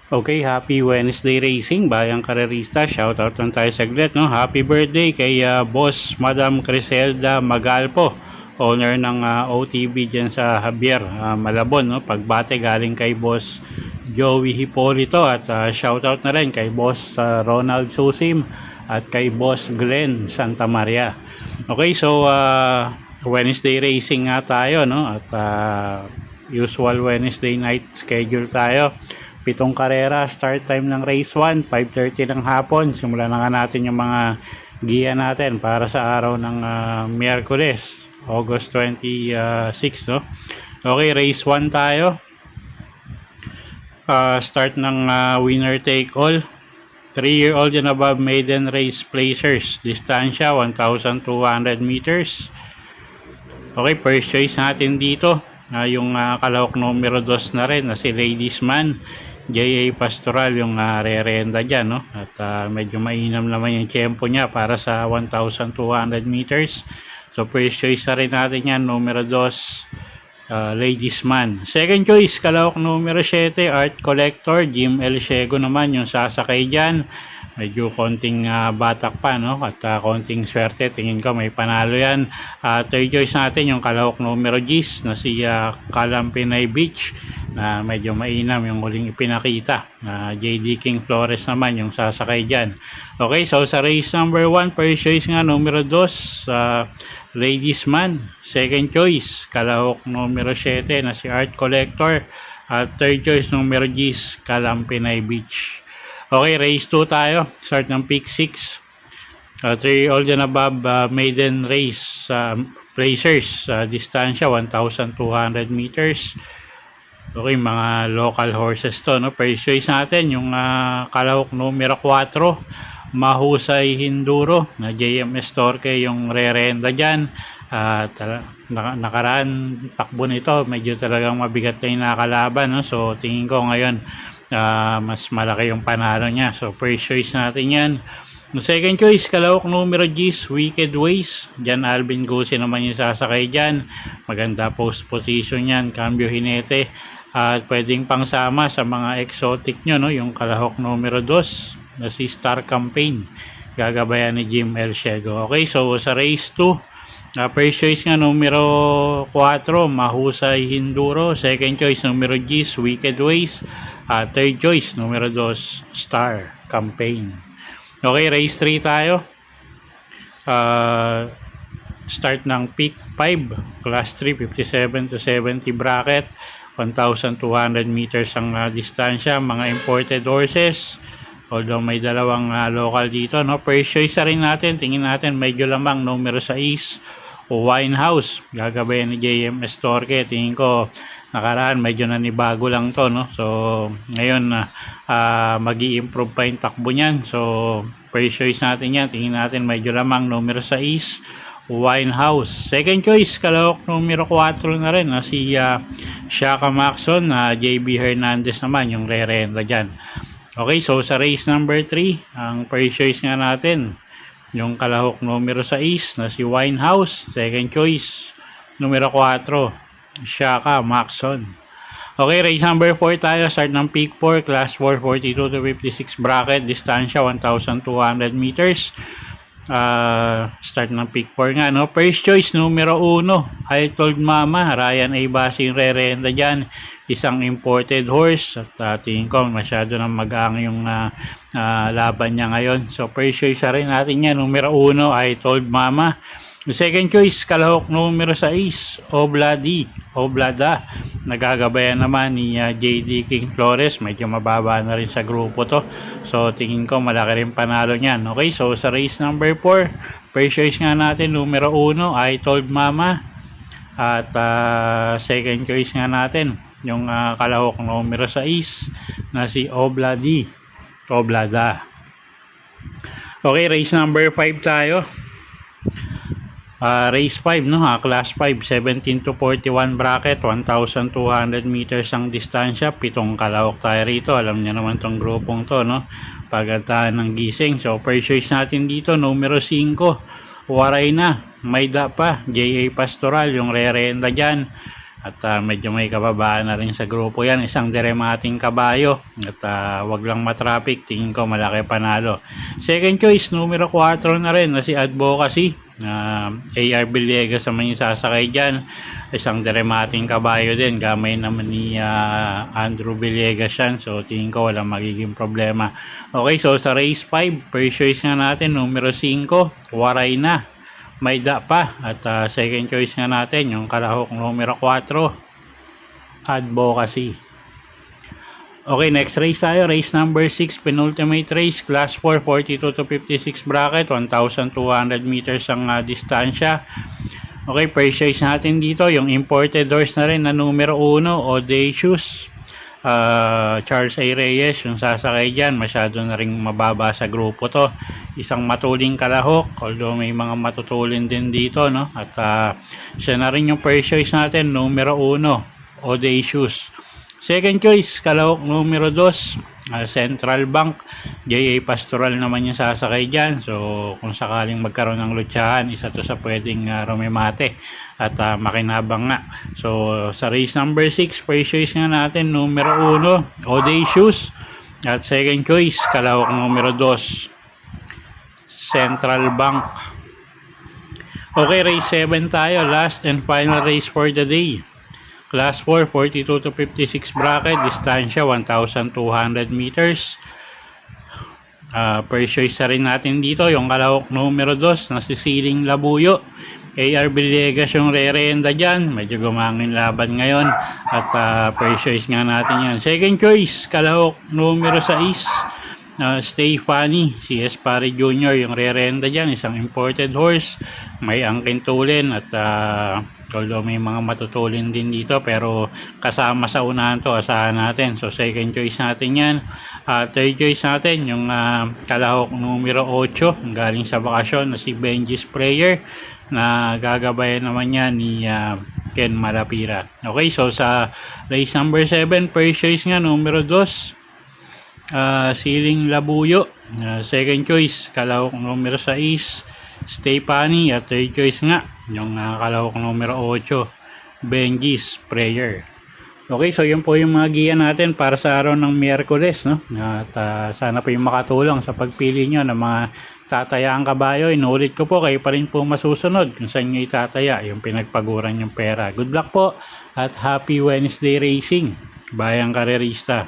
Okay, happy Wednesday Racing, bayang karerista. Shoutout lang tayo saglit, no? Happy birthday kay Boss Madam Criselda Magalpo, owner ng OTB dyan sa Javier, Malabon, no? Pagbate galing kay Boss Joey Hipolito at shoutout na rin kay Boss Ronald Susim at kay Boss Glenn Santa Maria. Okay, so Wednesday Racing nga tayo, no? At usual Wednesday night schedule tayo. 7 karera, start time ng race 1, 5:30 ng hapon. Simulan na nga natin yung mga giya natin para sa araw ng Miyerkules, August 26, no? Okay, race 1 tayo. Start ng winner take all. 3-year-old and above maiden race placers. Distansya 1,200 meters. Okay, first choice natin dito. Yung kalahok numero 2 na rin na si Ladies Man. J.A. Pastoral yung re-renda dyan, no? At medyo mainam naman yung tempo niya para sa 1,200 meters. So first choice na rin natin yan, numero 2, Ladies Man. Second choice, kalahok numero 7, Art Collector. Jim El Ciego naman yung sasakay dyan. Medyo konting batak pa, no? At konting swerte, tingin ko may panalo yan. Third choice natin yung kalahok numero 10 na si Kalampinay Beach, na medyo mainam yung huling ipinakita. JD King Flores naman yung sasakay dyan. Okay, so sa race number 1, first choice nga numero 2, Ladies Man. Second choice, kalahok numero 7 na si Art Collector. At third choice numero 10, Kalampinay Beach. Okay, race 2 tayo. Start ng pick 6. 3-year-old and above maiden race placers. Distansya 1,200 meters. Okay, mga local horses to, no? First choice natin yung kalahok numero 4, Mahusay Hinduro na JMS Torque yung re-renda dyan. Nakaraan takbo nito, medyo talagang mabigat na yung nakalaban, no? So tingin ko ngayon mas malaki yung panalo niya. So first choice natin yan. Second choice, kalahok numero 10, Wicked Ways. Diyan Alvin Gusi naman yung sasakay dyan. Maganda post position yan, cambio hinete. At pwedeng pangsama sa mga exotic nyo, no? Yung kalahok numero 2 na si Star Campaign, gagabayan ni Jim El Ciego. Okay, so sa race 2, first choice nga numero 4, Mahusay Hinduro. Second choice numero 10, Wicked Ways. Third choice numero 2, Star Campaign. Okay, race 3 tayo. Start ng pick 5, class 3, 57 to 70 bracket. 1,200 meters ang distansya, mga imported horses, although may dalawang local dito, no? First choice rin natin, tingin natin medyo lamang, numero 6, Winehouse, gagabayan ni JMS Torque. Tingin ko nakaraan medyo nanibago lang to, no? So ngayon mag-i-improve pa yung takbo niyan. So first choice natin yan, tingin natin medyo lamang, numero 6, Winehouse. Second choice, kalahok numero 4 na rin na si Shaka Maxon. JB Hernandez naman yung re-renda dyan. Okay, so sa race number 3, ang first choice nga natin yung kalahok numero 6 na si Winehouse. Second choice, numero 4, Shaka Maxon. Okay, race number 4 tayo. Start ng pick 4, class 4, 42 to 56 bracket. Distansya 1,200 meters. Start ng pick 4 nga, no? First choice numero 1, I Told Mama, Ryan A. Basing re-renda dyan. Isang imported horse at tingin ko masyado na mag-aang yung laban niya ngayon. So first choice rin natin yan, numero 1, I Told Mama. Second choice, kalahok numero 6, Oblada. Nagagabayan naman ni JD King Flores. Medyo mababa na rin sa grupo to. So tingin ko malaki rin panalo niyan. Okay, so sa race number 4, first choice nga natin, numero 1, I Told Mama. At second choice nga natin, yung kalahok numero 6 na si Oblada. Okay, race number 5 tayo. Race 5, no, class 5, 17 to 41 bracket, 1,200 meters ang distansya, 7 kalahok tayo rito. Alam niyo naman tong grupong to, no, pagkataan ng gising. So first choice natin dito, numero 5, Waray na, may da pa, JA Pastoral, yung re-renda dyan. At medyo may kababaan na rin sa grupo yan, isang diremating kabayo. At wag lang matraffic, tingin ko malaki panalo. Second choice, numero 4 na rin, na si Advocacy. AR Villegas naman yung sasakay dyan, isang diremating kabayo din, gamay naman ni Andrew Villegas yan. So tingin ko walang magiging problema. Okay, so sa race 5, first choice nga natin, numero 5, Waray na, may da pa. At second choice nga natin, yung kalahok numero 4, Advocacy. Okay, next race tayo, race number 6, penultimate race, class 4, 42 to 56 bracket, 1,200 meters ang distansya. Okay, first choice natin dito, yung imported horse na rin na numero 1, Audacious. Charles A. Reyes yung sasakay dyan, masyado na ring mababa sa grupo to, isang matuling kalahok, although may mga matutulin din dito, no? At siya na rin yung first choice natin, numero 1, Audacious. Second choice, kalahok numero 2, Central Bank, JA Pastoral naman yung sasakay dyan. So kung sakaling magkaroon ng lutsahan, isa to sa pwedeng rumemate at makinabang nga. So sa race number 6, first choice nga natin, numero 1, Audacious. At second choice, kalahok numero 2, Central Bank. Okay, race 7 tayo, last and final race for the day. Class 4, 42 to 56 bracket, distansya 1,200 meters. First choice na rin natin dito, yung kalahok numero 2 na si Siling Labuyo. AR Villegas yung re-renda dyan, medyo gumangin laban ngayon. At first choice nga natin yan. Second choice, kalahok numero 6, Stay Funny, CS Pare Jr. yung re-renda dyan, isang imported horse, may angkin tulin. At although may mga matutulin din dito, pero kasama sa unahan to, asahan natin. So second choice natin yan. Third choice natin, yung kalahok numero 8, galing sa bakasyon, na si Benji's Prayer, na gagabayan naman yan ni Ken Malapira. Okay, so sa race number 7, first choice nga numero 2, Siling Labuyo. Second choice, kalahok numero 6, Stay Funny. At third choice nga, yung kalahok numero 8, Benji's Prayer. Okay, so yun po yung mga giya natin para sa araw ng Miyerkules, no? At sana po yung makatulong sa pagpili nyo ng mga tatayaang kabayo. Inulit ko po, kayo pa rin po masusunod kung saan nyo itataya yung pinagpaguran yung pera. Good luck po at happy Wednesday racing, bayang karerista.